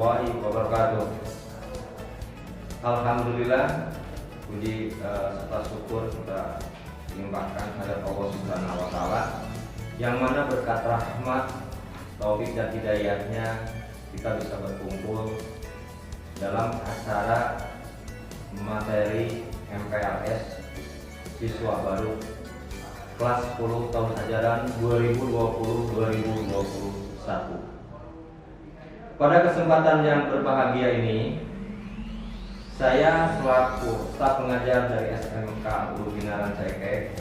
warahmatullahi wabarakatuh. Alhamdulillah, puji serta syukur kita limpahkan kepada Allah Subhanahu wa Ta'ala, yang mana berkat rahmat, taufik dan hidayahnya kita bisa berkumpul dalam acara materi MPLS siswa baru kelas 10 tahun ajaran 2020-2021. Pada kesempatan yang berbahagia ini, saya selaku staf pengajar dari SMK Ulu Binaran Cekek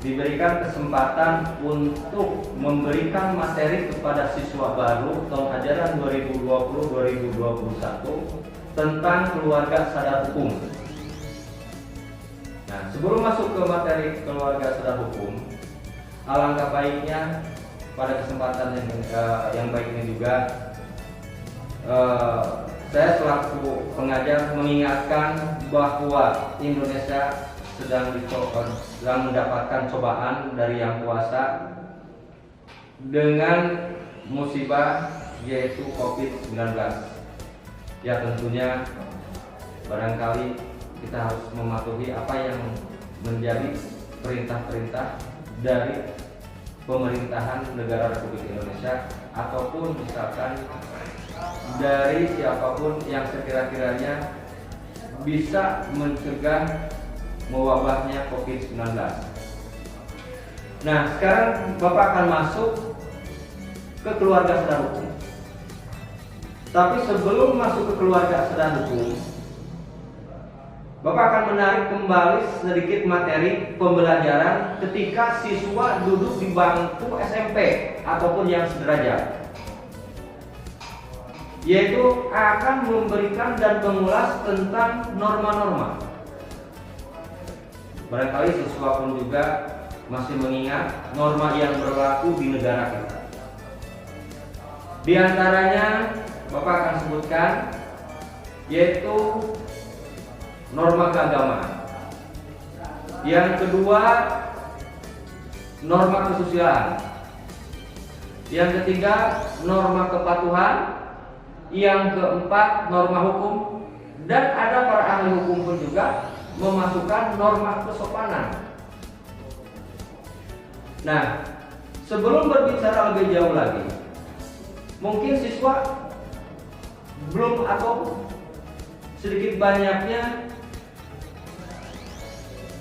diberikan kesempatan untuk memberikan materi kepada siswa baru tahun ajaran 2020-2021 tentang keluarga sadar hukum. Nah, sebelum masuk ke materi keluarga sadar hukum, alangkah baiknya pada kesempatan yang baik ini juga saya selaku pengajar mengingatkan bahwa Indonesia sedang mendapatkan cobaan dari Yang Kuasa dengan musibah yaitu COVID-19. Ya, tentunya barangkali kita harus mematuhi apa yang menjadi perintah-perintah dari pemerintahan negara Republik Indonesia, ataupun misalkan dari siapapun yang sekira-kiranya bisa mencegah mewabahnya COVID-19. Nah, sekarang Bapak akan masuk ke keluarga sadar hukum. Tapi sebelum masuk ke keluarga sadar hukum, Bapak akan menarik kembali sedikit materi pembelajaran ketika siswa duduk di bangku SMP ataupun yang sederajat, yaitu akan memberikan dan mengulas tentang norma-norma. Barangkali siswa pun juga masih mengingat norma yang berlaku di negara kita. Di antaranya Bapak akan sebutkan yaitu norma keagamaan. Yang kedua, norma kesusilaan. Yang ketiga, norma kepatuhan. Yang keempat, norma hukum. Dan ada para ahli hukum pun juga memasukkan norma kesopanan. Nah, sebelum berbicara lebih jauh lagi, mungkin siswa belum atau sedikit banyaknya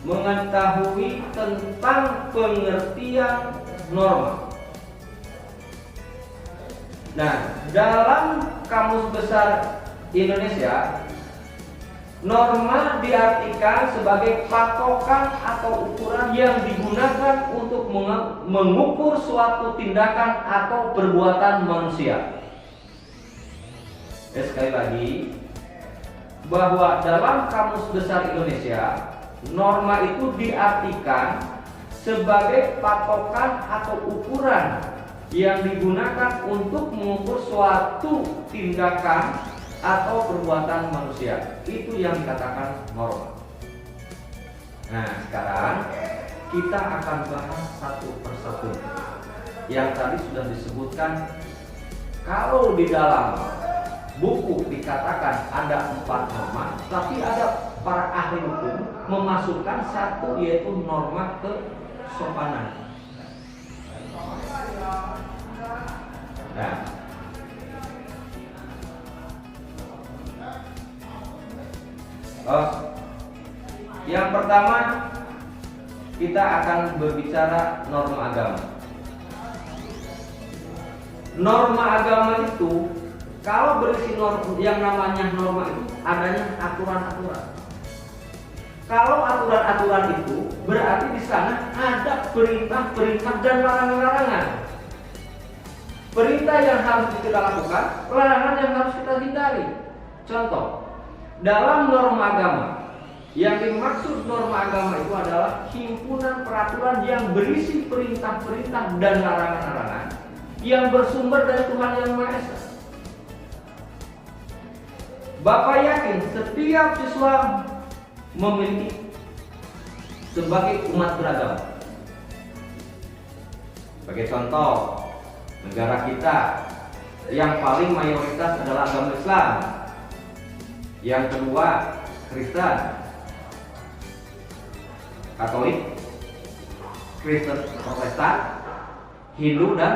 mengetahui tentang pengertian norma. Nah, dalam Kamus Besar Indonesia, norma diartikan sebagai patokan atau ukuran yang digunakan untuk mengukur suatu tindakan atau perbuatan manusia. Sekali lagi, bahwa dalam Kamus Besar Indonesia, norma itu diartikan sebagai patokan atau ukuran yang digunakan untuk mengukur suatu tindakan atau perbuatan manusia. Itu yang dikatakan norma. Nah, sekarang kita akan bahas satu persatu. Yang tadi sudah disebutkan, kalau di dalam buku dikatakan ada 4 norma, tapi ada para ahli hukum memasukkan satu, yaitu norma kesopanan. Nah, yang pertama kita akan berbicara norma agama. Norma agama itu, kalau berisi norma, yang namanya norma itu adanya aturan-aturan. Kalau aturan-aturan itu berarti di sana ada perintah-perintah dan larangan-larangan. Perintah yang harus kita lakukan, larangan yang harus kita hindari. Contoh, dalam norma agama, yang dimaksud norma agama itu adalah himpunan peraturan yang berisi perintah-perintah dan larangan-larangan yang bersumber dari Tuhan Yang Maha Esa. Bapak yakin setiap siswa memiliki sebagai umat beragama. Sebagai contoh, negara kita yang paling mayoritas adalah agama Islam. Yang kedua Kristen, Katolik, Kristen Protestan, Hindu dan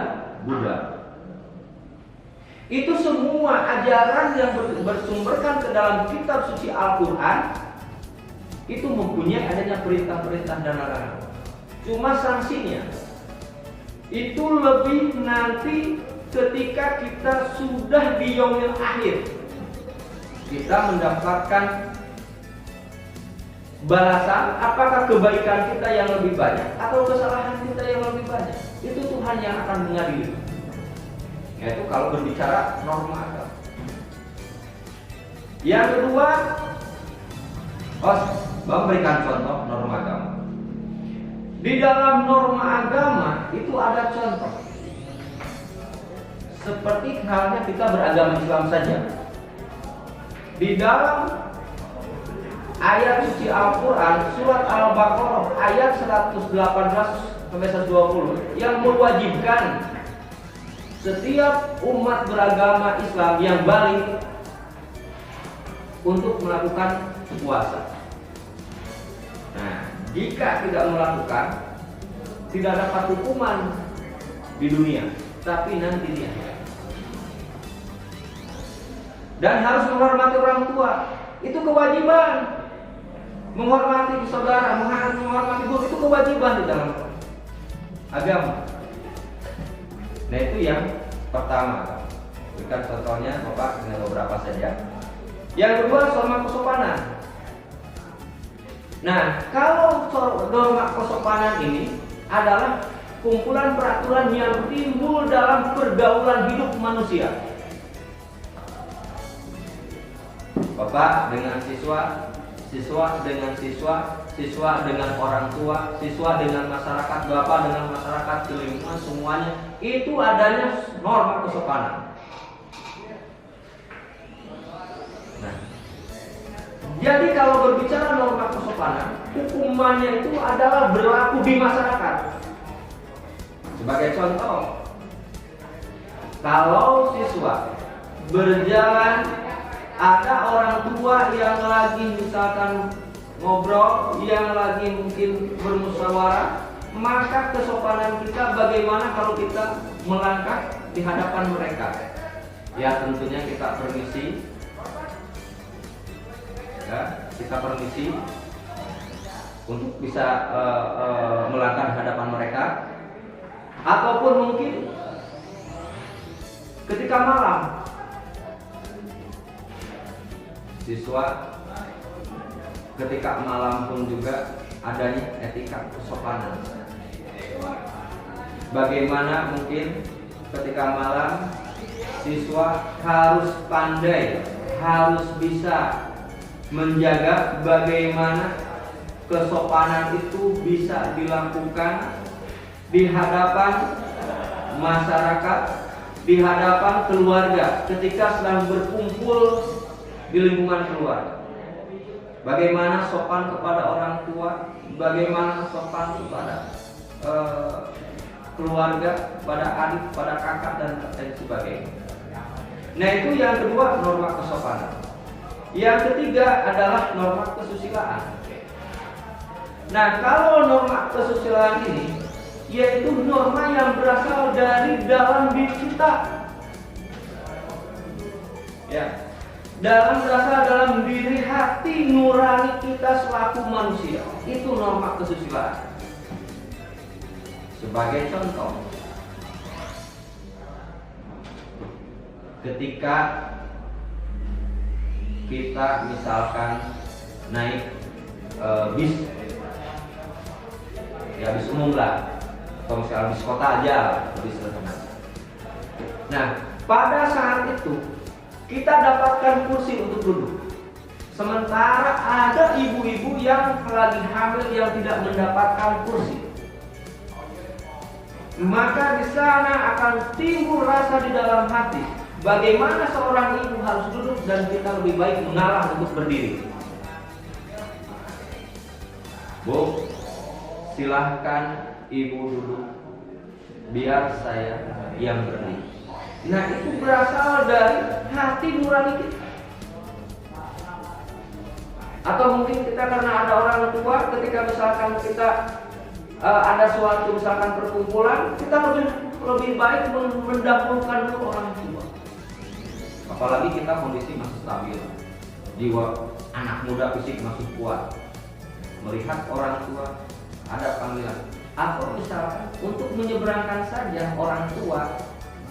Buddha. Itu semua ajaran yang bersumberkan ke dalam kitab suci Al-Quran itu mempunyai adanya perintah-perintah dan larangan. Cuma sanksinya itu lebih nanti ketika kita sudah di yaumil akhir, kita mendapatkan balasan apakah kebaikan kita yang lebih banyak atau kesalahan kita yang lebih banyak. Itu Tuhan yang akan mengadili. Yaitu kalau berbicara norma agama. Yang kedua, memberikan contoh norma agama. Di dalam norma agama itu ada contoh. Seperti halnya kita beragama Islam saja. Di dalam ayat suci Al-Quran surat Al-Baqarah ayat 118 sampai 120 yang mewajibkan setiap umat beragama Islam yang balik untuk melakukan puasa. Nah, jika tidak melakukan, tidak dapat hukuman di dunia, tapi nanti di akhirat. Dan harus menghormati orang tua, itu kewajiban. Menghormati saudara, menghormati guru itu kewajiban di dalam agama. Nah, itu yang pertama. Berikan contohnya Bapak dengan beberapa saja. Yang kedua, norma kesopanan. Nah, kalau norma kesopanan ini adalah kumpulan peraturan yang timbul dalam pergaulan hidup manusia. Bapak dengan siswa, siswa dengan siswa, siswa dengan orang tua, siswa dengan masyarakat, bapak dengan masyarakat, lingkungan, semuanya itu adanya norma kesopanan. Nah, jadi kalau berbicara norma kesopanan, hukumannya itu adalah berlaku di masyarakat. Sebagai contoh, kalau siswa berjalan, ada orang tua yang lagi misalkan ngobrol, yang lagi mungkin bermusyawarah, maka kesopanan kita bagaimana kalau kita melangkah di hadapan mereka? Ya, tentunya kita permisi. Ya, kita permisi untuk bisa melangkah di hadapan mereka, ataupun mungkin ketika malam siswa ketika malam pun juga adanya etika kesopanan. Bagaimana mungkin ketika malam siswa harus pandai, harus bisa menjaga bagaimana kesopanan itu bisa dilakukan di hadapan masyarakat, di hadapan keluarga ketika sedang berkumpul di lingkungan keluarga. Bagaimana sopan kepada orang tua, bagaimana sopan kepada keluarga, pada adik, pada kakak dan lain sebagainya. Nah, itu yang kedua, norma kesopanan. Yang ketiga adalah norma kesusilaan. Nah, kalau norma kesusilaan ini yaitu norma yang berasal dari dalam diri kita. Ya, berasal dalam diri hati nurani kita selaku manusia. Itu norma kesusilaan. Sebagai contoh, ketika kita misalkan naik bis, ya bis umum lah, atau misalnya bis kota aja, bis sederhana. Nah, pada saat itu kita dapatkan kursi untuk duduk. Sementara ada ibu-ibu yang lagi hamil yang tidak mendapatkan kursi. Maka di sana akan timbul rasa di dalam hati, bagaimana seorang ibu harus duduk dan kita lebih baik mengalah untuk berdiri. Bu, silahkan ibu duduk, biar saya yang berdiri. Nah, itu berasal dari hati nurani kita. Atau mungkin kita karena ada orang tua, ketika misalkan kita ada suatu misalkan perkumpulan, kita lebih baik mendahulukan dulu orang tua. Apalagi kita kondisi masih stabil, jiwa anak muda, fisik masih kuat, melihat orang tua ada panggilan, atau misalkan untuk menyeberangkan saja orang tua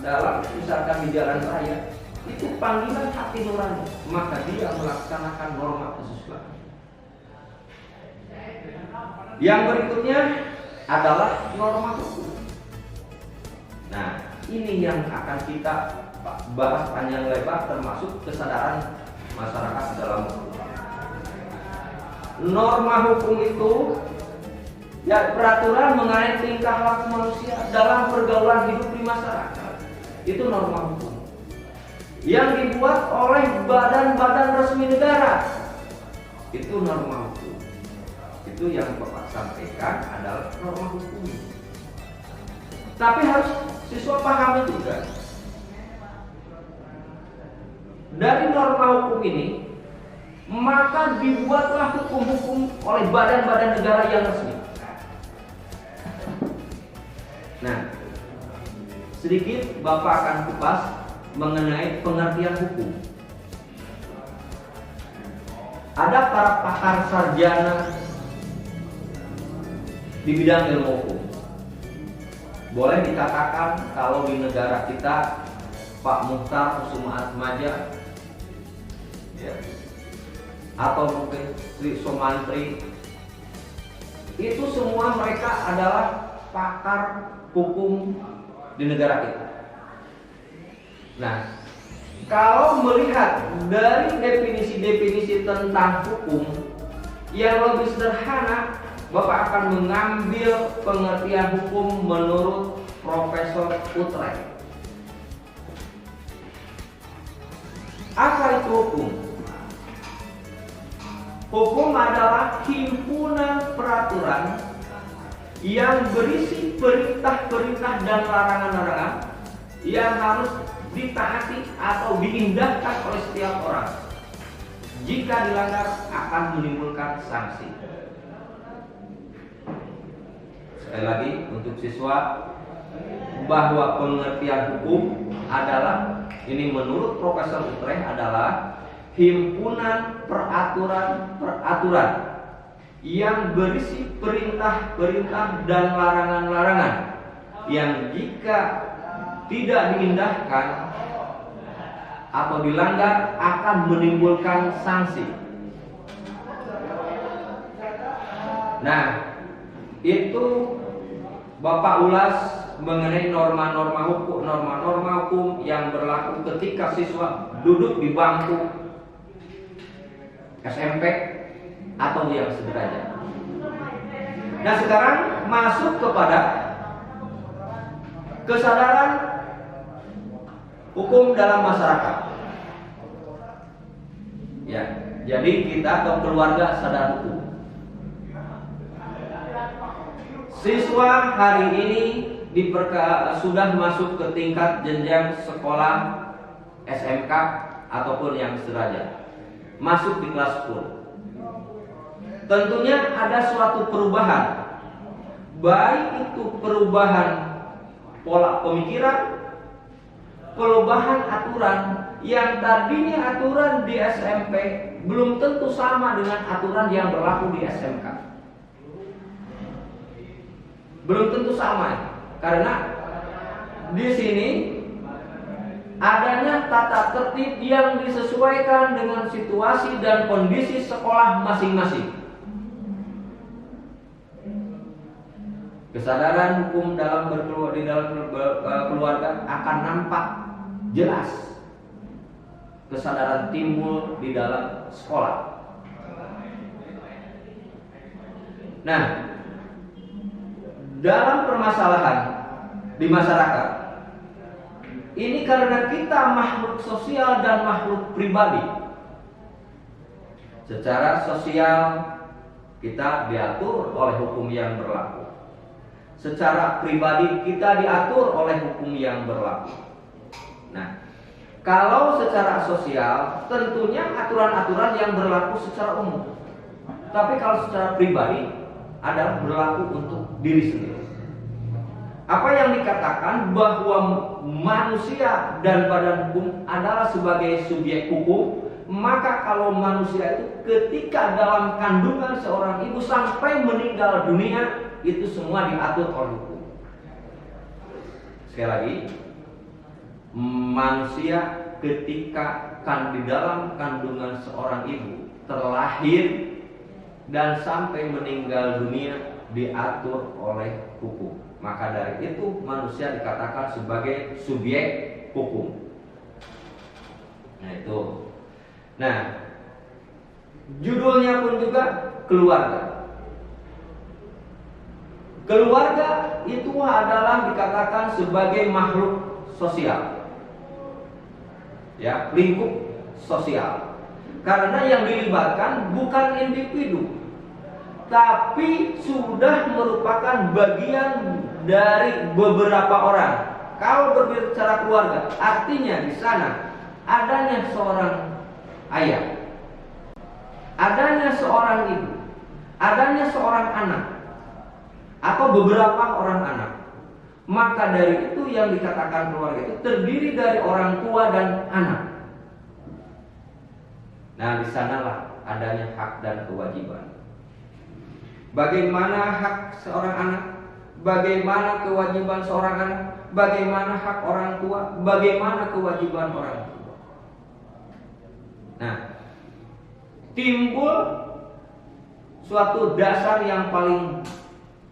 dalam misalkan di jalan raya, itu panggilan hati nurani, maka dia melaksanakan norma kesusilaan. Yang berikutnya adalah norma hukum. Nah, ini yang akan kita bahas panjang lebar, termasuk kesadaran masyarakat dalam norma hukum itu, ya, peraturan mengenai tingkah laku manusia dalam pergaulan hidup di masyarakat. Itu norma hukum yang dibuat oleh badan-badan resmi negara. Itu norma hukum. Itu yang Bapak sampaikan adalah norma hukum. Tapi harus siswa pahami juga, dari norma hukum ini maka dibuatlah hukum-hukum oleh badan-badan negara yang resmi. Nah, sedikit Bapak akan kupas mengenai pengertian hukum. Ada para pakar sarjana di bidang ilmu hukum. Boleh dikatakan kalau di negara kita Pak Muhtar Kusumaatmadja, ya, atau mungkin Sri Somantri, itu semua mereka adalah pakar hukum di negara kita. Nah, kalau melihat dari definisi-definisi tentang hukum yang lebih sederhana, Bapak akan mengambil pengertian hukum menurut Profesor Utrecht. Apa itu hukum? Hukum adalah himpunan peraturan yang berisi perintah-perintah dan larangan-larangan yang harus ditaati atau diindahkan oleh setiap orang. Jika dilanggar akan menimbulkan sanksi. Sekali lagi untuk siswa, bahwa pengertian hukum adalah, ini menurut Profesor Utrecht, adalah himpunan peraturan-peraturan yang berisi perintah-perintah dan larangan-larangan yang jika tidak diindahkan atau dilanggar akan menimbulkan sanksi. Nah, itu Bapak ulas mengenai norma-norma hukum yang berlaku ketika siswa duduk di bangku SMP atau yang sederajat. Nah, sekarang masuk kepada kesadaran hukum dalam masyarakat. Ya, jadi kita atau keluarga sadar hukum. Siswa hari ini sudah masuk ke tingkat jenjang sekolah SMK ataupun yang sederajat, masuk di kelas 10. Tentunya ada suatu perubahan, baik itu perubahan pola pemikiran, perubahan aturan yang tadinya aturan di SMP belum tentu sama dengan aturan yang berlaku di SMK. Belum tentu sama, karena di sini adanya tata tertib yang disesuaikan dengan situasi dan kondisi sekolah masing-masing. Kesadaran hukum dalam keluarga akan nampak jelas. Kesadaran timbul di dalam sekolah. Nah, dalam permasalahan di masyarakat ini, karena kita makhluk sosial dan makhluk pribadi, secara sosial kita diatur oleh hukum yang berlaku, secara pribadi kita diatur oleh hukum yang berlaku. Nah, kalau secara sosial tentunya aturan-aturan yang berlaku secara umum. Tapi kalau secara pribadi adalah berlaku untuk diri sendiri. Apa yang dikatakan bahwa manusia dan badan hukum adalah sebagai subjek hukum, maka kalau manusia itu ketika dalam kandungan seorang ibu sampai meninggal dunia, itu semua diatur oleh hukum. Sekali lagi, manusia ketika di dalam kandungan seorang ibu terlahir dan sampai meninggal dunia diatur oleh hukum. Maka dari itu manusia dikatakan sebagai subjek hukum. Nah itu. Nah, judulnya pun juga keluarga. Keluarga itu adalah dikatakan sebagai makhluk sosial. Ya, lingkup sosial. Karena yang dilibatkan bukan individu, tapi sudah merupakan bagian dari beberapa orang. Kalau berbicara keluarga, artinya di sana adanya seorang ayah, adanya seorang ibu, adanya seorang anak, atau beberapa orang anak. Maka dari itu yang dikatakan keluarga itu terdiri dari orang tua dan anak. Nah, di sanalah adanya hak dan kewajiban. Bagaimana hak seorang anak? Bagaimana kewajiban seorang anak? Bagaimana hak orang tua? Bagaimana kewajiban orang tua? Nah, timbul suatu dasar yang paling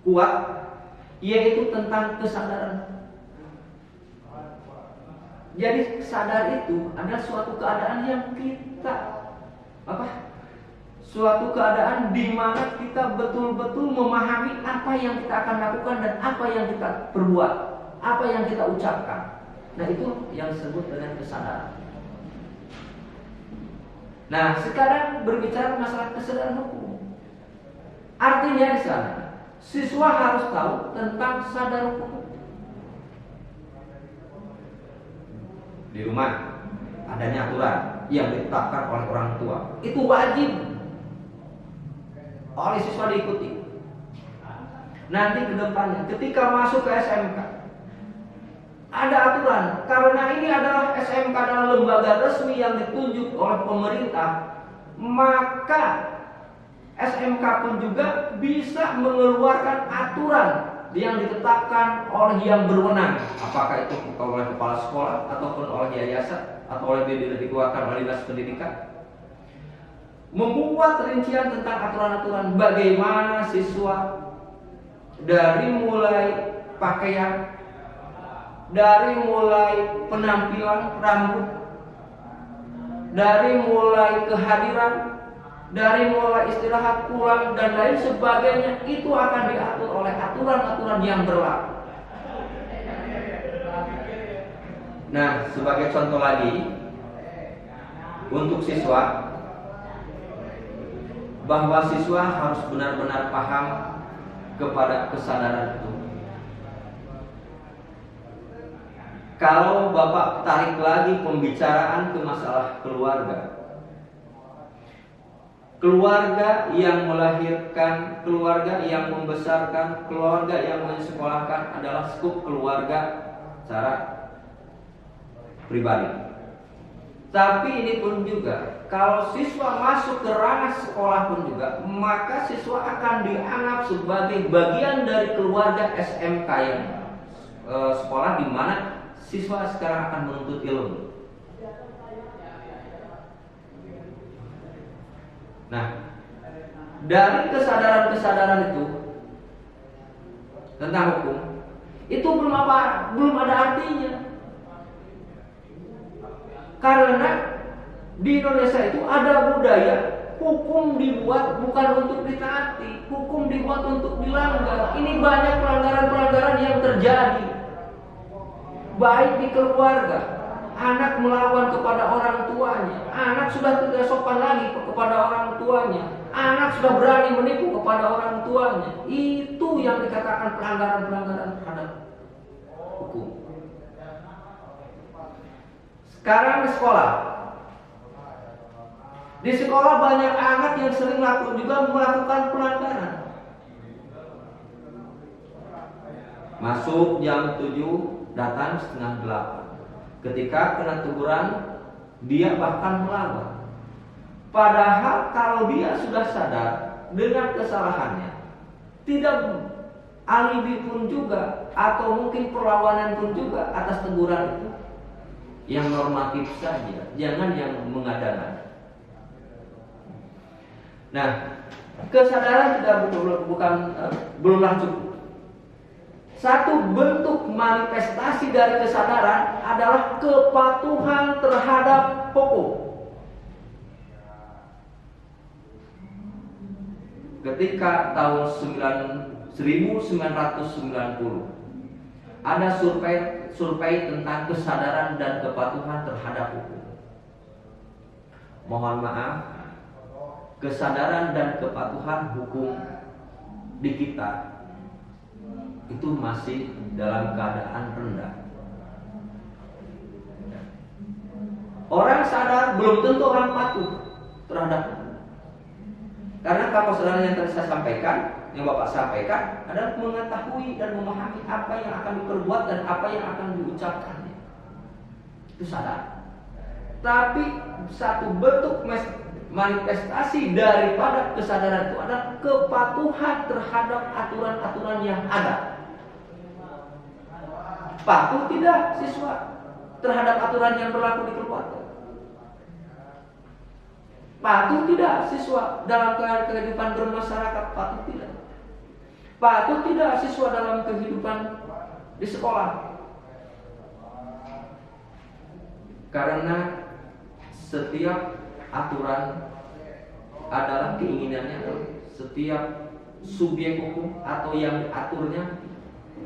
kuat, yaitu tentang kesadaran. Jadi sadar itu adalah suatu keadaan yang kita suatu keadaan di mana kita betul-betul memahami apa yang kita akan lakukan dan apa yang kita perbuat, apa yang kita ucapkan. Nah, itu yang disebut dengan kesadaran. Nah, sekarang berbicara masalah kesadaran hukum. Artinya di sana siswa harus tahu tentang sadar hukum. Di rumah adanya aturan yang ditetapkan oleh orang tua, itu wajib oleh siswa diikuti. Nanti ke depannya ketika masuk ke SMK ada aturan, karena ini adalah SMK adalah lembaga resmi yang ditunjuk oleh pemerintah, maka SMK pun juga bisa mengeluarkan aturan yang ditetapkan oleh yang berwenang, apakah itu oleh kepala sekolah ataupun oleh yayasan atau oleh dikeluarkan oleh dinas pendidikan, membuat rincian tentang aturan-aturan bagaimana siswa dari mulai pakaian, dari mulai penampilan rambut, dari mulai kehadiran, dari mulai istirahat pulang dan lain sebagainya, itu akan diatur oleh aturan-aturan yang berlaku. Nah, sebagai contoh lagi untuk siswa, bahwa siswa harus benar-benar paham kepada kesadaran itu. Kalau Bapak tarik lagi pembicaraan ke masalah keluarga, keluarga yang melahirkan, keluarga yang membesarkan, keluarga yang mensekolahkan adalah skup keluarga secara pribadi. Tapi ini pun juga, kalau siswa masuk ke ranah sekolah pun juga, maka siswa akan dianggap sebagai bagian dari keluarga SMK yang sekolah di mana siswa sekarang akan menuntut ilmu. Nah, dari kesadaran-kesadaran itu tentang hukum, itu belum ada artinya. Karena di Indonesia itu ada budaya hukum dibuat bukan untuk ditaati, hukum dibuat untuk dilanggar. Ini banyak pelanggaran-pelanggaran yang terjadi, baik di keluarga. Anak melawan kepada orang tuanya, anak sudah tidak sopan lagi kepada orang tuanya, anak sudah berani menipu kepada orang tuanya. Itu yang dikatakan pelanggaran-pelanggaran terhadap hukum. Sekarang di sekolah. Di sekolah banyak anak yang sering melakukan pelanggaran. Masuk jam 7, datang setengah 8. Ketika kena teguran, dia bahkan melawan. Padahal kalau dia sudah sadar dengan kesalahannya, tidak alibi pun juga, atau mungkin perlawanan pun juga atas teguran itu, yang normatif saja, jangan yang mengada-ngada. Nah, kesadaran belumlah cukup. Satu bentuk manifestasi dari kesadaran adalah kepatuhan terhadap hukum. Ketika tahun 1990 ada survei tentang kesadaran dan kepatuhan terhadap hukum. Mohon maaf, kesadaran dan kepatuhan hukum di kita itu masih dalam keadaan rendah. Orang sadar belum tentu orang patuh terhadap hukum. Karena kalau kesadaran yang tadi saya sampaikan, yang Bapak sampaikan adalah mengetahui dan memahami apa yang akan diperbuat dan apa yang akan diucapkan. Itu sadar. Tapi satu bentuk manifestasi daripada kesadaran itu adalah kepatuhan terhadap aturan-aturan yang ada. Patuh tidak siswa terhadap aturan yang berlaku di keluarga? Patuh tidak siswa dalam kehidupan bermasyarakat? Patuh tidak. Patuh tidak siswa dalam kehidupan di sekolah? Karena setiap aturan adalah keinginannya setiap subjek hukum atau yang diaturnya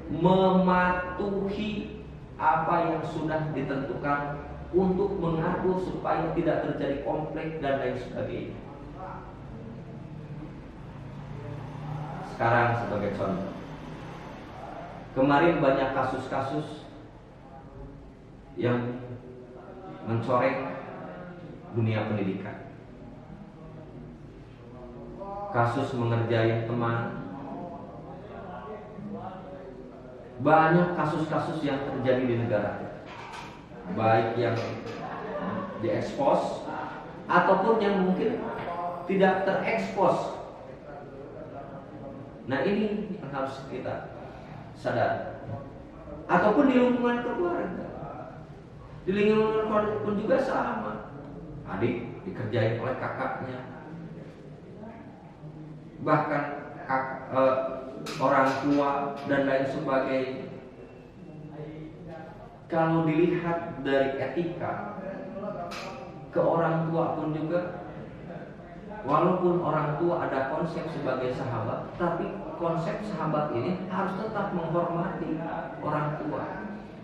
mematuhi apa yang sudah ditentukan untuk mengatur supaya tidak terjadi konflik dan lain sebagainya. Sekarang sebagai contoh, kemarin banyak kasus-kasus yang mencoreng dunia pendidikan. Kasus mengerjai teman. Banyak kasus-kasus yang terjadi di negara, baik yang diekspos ataupun yang mungkin tidak terekspos. Nah, ini yang harus kita sadar. Ataupun di lingkungan keluarga. Di lingkungan keluarga pun juga sama. Adik dikerjain oleh kakaknya, bahkan orang tua dan lain sebagainya. Kalau dilihat dari etika ke orang tua pun juga, walaupun orang tua ada konsep sebagai sahabat, tapi konsep sahabat ini harus tetap menghormati orang tua.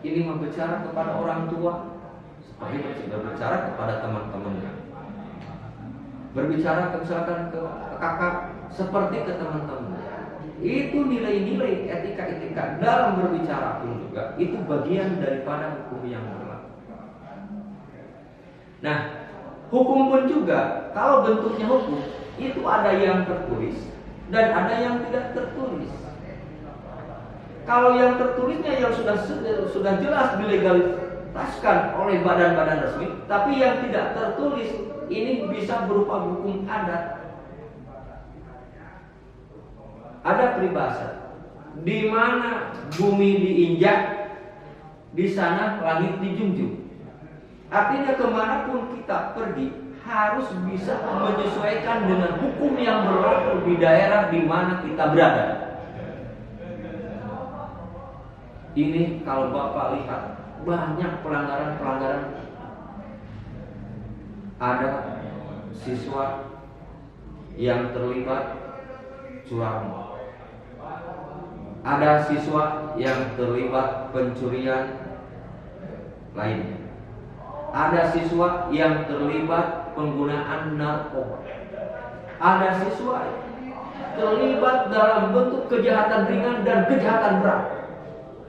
Ini berbicara kepada orang tua seperti berbicara kepada teman-temannya, berbicara misalkan ke kakak seperti ke teman-teman. Itu nilai-nilai etika-etika dalam berbicara pun juga itu bagian daripada hukum yang berlaku. Nah, hukum pun juga kalau bentuknya hukum itu ada yang tertulis dan ada yang tidak tertulis. Kalau yang tertulisnya yang sudah jelas dilegalistaskan oleh badan-badan resmi, tapi yang tidak tertulis ini bisa berupa hukum adat. Ada peribahasa, di mana bumi diinjak, di sana langit dijunjung. Artinya kemanapun kita pergi harus bisa menyesuaikan dengan hukum yang berlaku di daerah di mana kita berada. Ini kalau Bapak lihat banyak pelanggaran-pelanggaran. Ada siswa yang terlibat curang. Ada siswa yang terlibat pencurian lainnya. Ada siswa yang terlibat penggunaan narkoba. Ada siswa terlibat dalam bentuk kejahatan ringan dan kejahatan berat.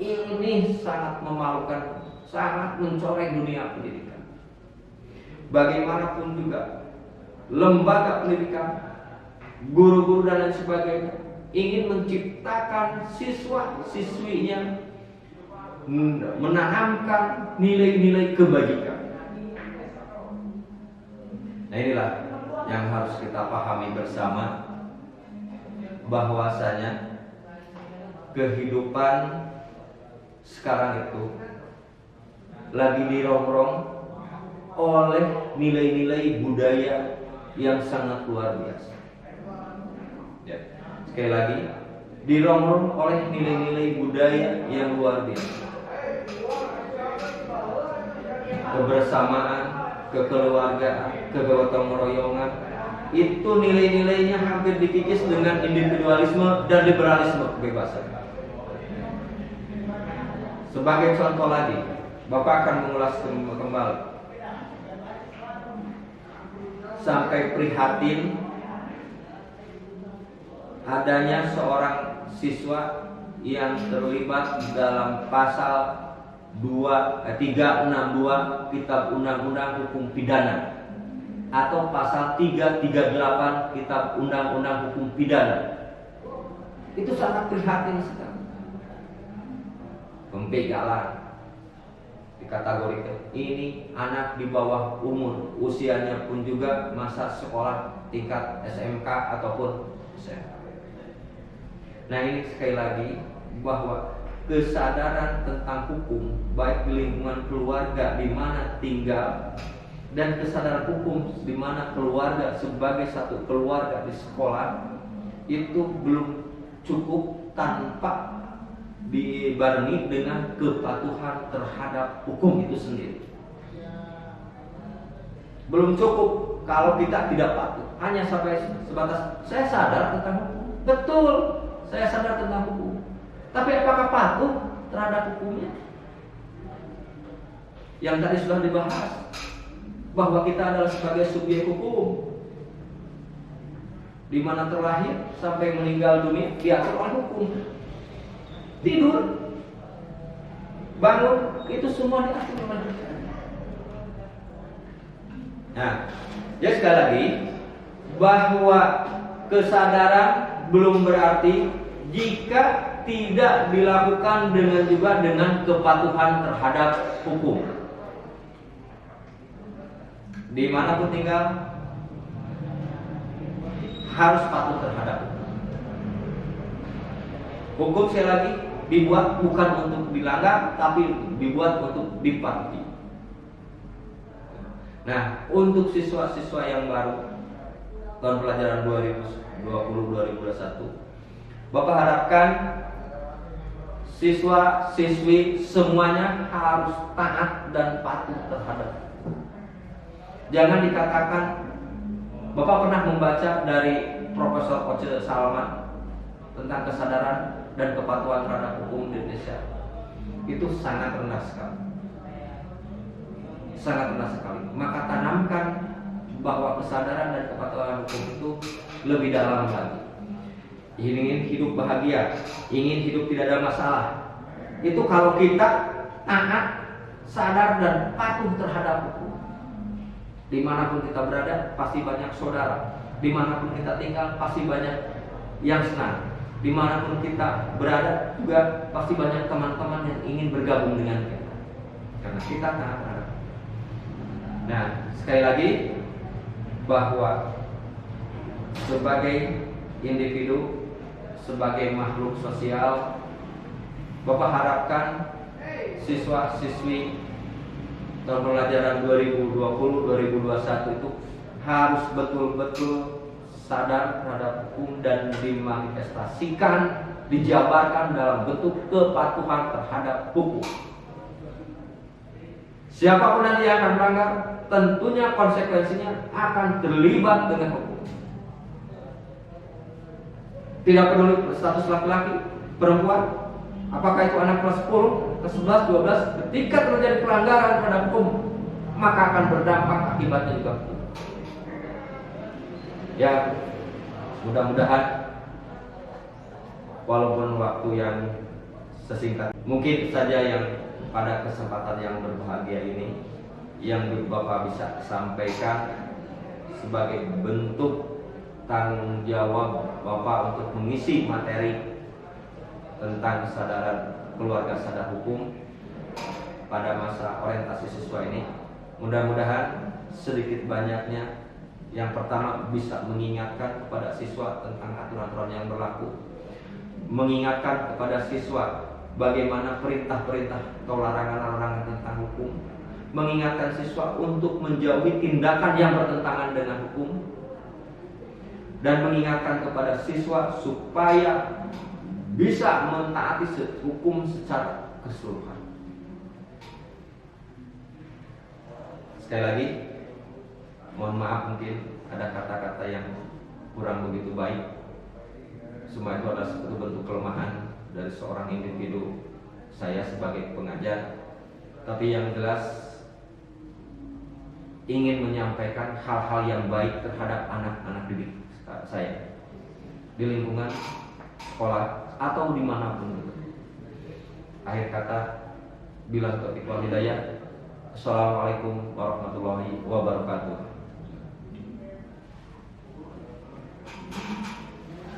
Ini sangat memalukan, sangat mencoreng dunia pendidikan. bagaimanapun juga lembaga pendidikan, guru-guru dan lain sebagainya ingin menciptakan siswa-siswinya menanamkan nilai-nilai kebajikan. Nah, inilah yang harus kita pahami bersama, bahwasanya kehidupan sekarang itu lagi dirongrong oleh nilai-nilai budaya yang sangat luar biasa. Ya, sekali lagi, dirongrong oleh nilai-nilai budaya yang luar biasa. Kebersamaan, kekeluargaan, kegotong royongan, itu nilai-nilainya hampir dikikis dengan individualisme dan liberalisme, kebebasan. Sebagai contoh lagi, Bapak akan mengulas kembali sampai prihatin adanya seorang siswa yang terlibat dalam pasal 362 Kitab Undang-Undang Hukum Pidana atau pasal 338 Kitab Undang-Undang Hukum Pidana. Itu sangat prihatin sekali. Pembegalan dikategorikan, ini anak di bawah umur, usianya pun juga masa sekolah tingkat SMK ataupun SMA. Nah, ini sekali lagi bahwa kesadaran tentang hukum baik di lingkungan keluarga di mana tinggal dan kesadaran hukum di mana keluarga sebagai satu keluarga di sekolah itu belum cukup tanpa dibarengi dengan kepatuhan terhadap hukum itu sendiri. Belum cukup kalau kita tidak patuh, hanya sampai sebatas saya sadar tentang hukum. Betul, saya sadar tentang hukum. Tapi apakah patuh terhadap hukumnya? Yang tadi sudah dibahas, bahwa kita adalah sebagai subjek hukum, di mana terlahir sampai meninggal dunia diatur oleh hukum. Tidur, bangun, itu semua diatur oleh hukum. Nah, ya sekali lagi, bahwa kesadaran belum berarti jika tidak dilakukan dengan kepatuhan terhadap hukum. Dimanapun tinggal harus patuh terhadap hukum. Hukum sekali lagi dibuat bukan untuk dilanggar, tapi dibuat untuk dipatuhi. Nah, untuk siswa-siswa yang baru tahun pelajaran 2020-2021, Bapak harapkan siswa-siswi semuanya harus taat dan patuh terhadap. Jangan dikatakan, Bapak pernah membaca dari Profesor Oce Salman tentang kesadaran dan kepatuhan terhadap hukum di Indonesia. Itu sangat rendah sekali. Sangat rendah sekali. Maka tanamkan bahwa kesadaran dan kepatuhan hukum itu lebih dalam lagi. Ingin hidup bahagia, ingin hidup tidak ada masalah. Itu kalau kita taat, sadar dan patuh terhadap hukum. Dimanapun kita berada, pasti banyak saudara. Dimanapun kita tinggal, pasti banyak yang senang. Dimanapun kita berada, juga pasti banyak teman-teman yang ingin bergabung dengan kita. Karena kita taat terhadap. Nah, sekali lagi, bahwa sebagai individu, sebagai makhluk sosial, Bapak harapkan siswa-siswi tahun pelajaran 2020-2021 itu harus betul-betul sadar terhadap hukum dan dimanifestasikan, dijabarkan dalam bentuk kepatuhan terhadap hukum. Siapapun nanti yang akan melanggar, tentunya konsekuensinya akan terlibat dengan hukum. Tidak peduli status laki-laki, perempuan, apakah itu anak kelas 10, kelas 11, 12, ketika terjadi pelanggaran terhadap hukum, maka akan berdampak akibatnya juga hukum. Ya, mudah-mudahan walaupun waktu yang sesingkat mungkin saja yang pada kesempatan yang berbahagia ini yang Bapak bisa sampaikan sebagai bentuk tanggung jawab Bapak untuk mengisi materi tentang kesadaran keluarga sadar hukum pada masa orientasi siswa ini. Mudah-mudahan sedikit banyaknya yang pertama bisa mengingatkan kepada siswa tentang aturan-aturan yang berlaku, mengingatkan kepada siswa bagaimana perintah-perintah atau larangan-larangan tentang hukum, mengingatkan siswa untuk menjauhi tindakan yang bertentangan dengan hukum, dan mengingatkan kepada siswa supaya bisa mentaati hukum secara keseluruhan. Sekali lagi, mohon maaf mungkin ada kata-kata yang kurang begitu baik. Semua itu adalah satu bentuk kelemahan dari seorang individu, saya sebagai pengajar. Tapi yang jelas ingin menyampaikan hal-hal yang baik terhadap anak-anak didik saya di lingkungan sekolah atau dimanapun. Akhir kata, bilang taufiq wal hidayah. Assalamualaikum warahmatullahi wabarakatuh.